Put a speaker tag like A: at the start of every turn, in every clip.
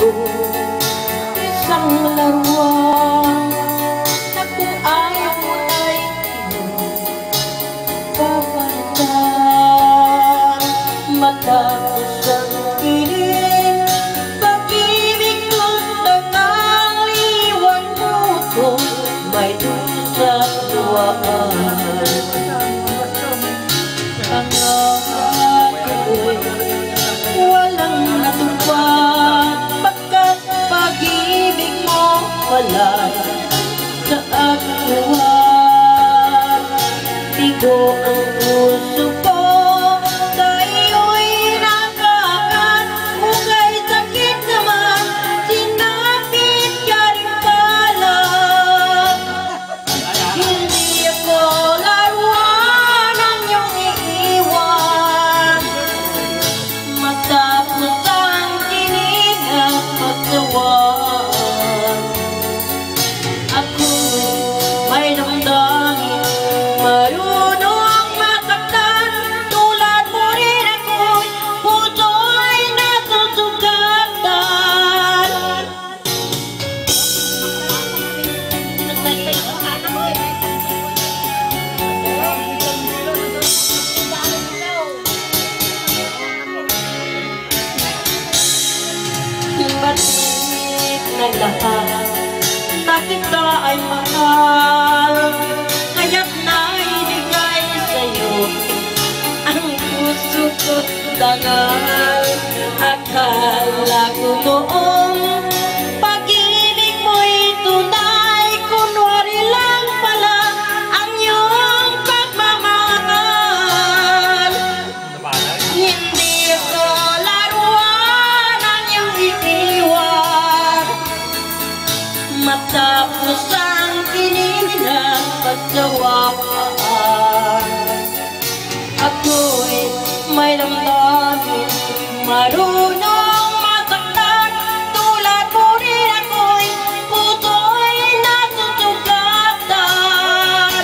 A: ko isang laruan na kung ayaw mo ay papalitan. Matapos ang piling pag-ibig ko't nangaliwan mo ko, may dulo sa luwaan. Ang ako'y walang natupad, pagkat pag-ibig mo wala sa akin. Bigo ang puso ko, sa'yo'y nakakat, hukay sakit naman, sinapit ka rin pala. Hindi ako laruan ang iyong iiwan, matapos ang tinig at pagtawan. Ako'y may damdamin, marunong masaktan, tulad mo rin ako'y puso'y nasusugatan. Ba't na lahat na kita ay mahal, kaya't naibigay sa'yo ang puso ko't dangal. Akala ko noong pag-ibig mo'y tunay, kunwari lang pala ang iyong pagmamahal. Hindi ako laruan ang iyong iiwan, matapos ang tinig ng pagkawaan. Ako'y may damdamin, marunong masaktan, tulad mo rin ako'y puso'y nasusugatan.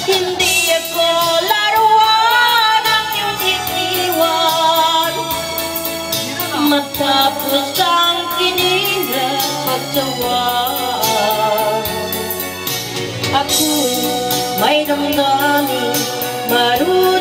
A: Hindi ako laruan ang iyong iniwan, matapos ang tinig ng pagkawaan. Ako'y may damdamin, marunong